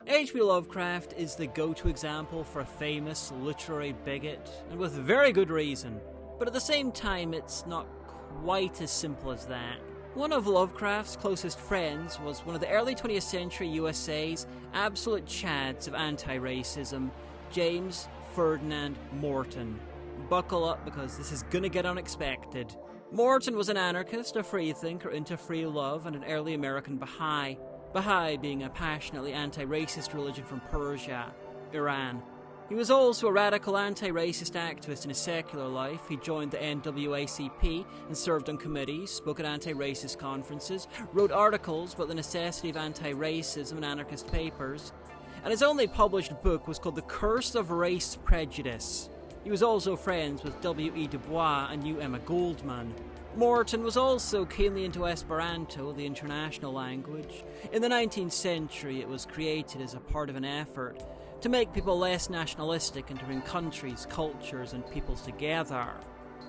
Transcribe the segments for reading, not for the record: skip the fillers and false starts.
H.P. Lovecraft is the go-to example for a famous literary bigot, and with very good reason. But at the same time, it's not quite as simple as that. One of Lovecraft's closest friends was one of the early 20th century USA's absolute chads of anti-racism, James Ferdinand Morton. Buckle up because this is gonna get unexpected. Morton was an anarchist, a freethinker into free love, and an early American Baha'i. Baha'i being a passionately anti-racist religion from Persia, Iran. He was also a radical anti-racist activist in his secular life. He joined the NAACP and served on committees, spoke at anti-racist conferences, wrote articles about the necessity of anti-racism in anarchist papers, and his only published book was called The Curse of Race Prejudice. He was also friends with W.E. Du Bois and U. Emma Goldman. Morton was also keenly into Esperanto, the international language. In the 19th century, it was created as a part of an effort to make people less nationalistic and to bring countries, cultures, and peoples together.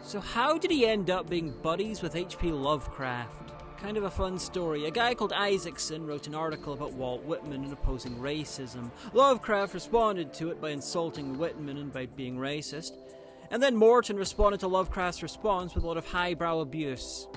So how did he end up being buddies with H.P. Lovecraft? Kind of a fun story. A guy called Isaacson wrote an article about Walt Whitman and opposing racism. Lovecraft responded to it by insulting Whitman and by being racist. And then Morton responded to Lovecraft's response with a lot of highbrow abuse.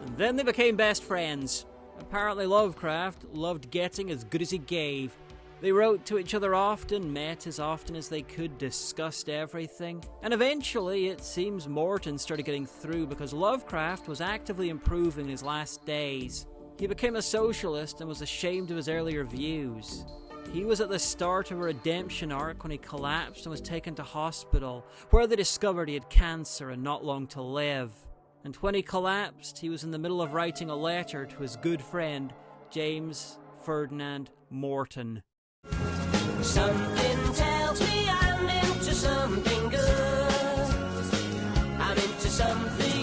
And then they became best friends. Apparently Lovecraft loved getting as good as he gave. They wrote to each other often, met as often as they could, discussed everything. And eventually, it seems Morton started getting through because Lovecraft was actively improving in his last days. He became a socialist and was ashamed of his earlier views. He was at the start of a redemption arc when he collapsed and was taken to hospital, where they discovered he had cancer and not long to live. And when he collapsed, he was in the middle of writing a letter to his good friend, James Ferdinand Morton. Something tells me I'm into something good. I'm into something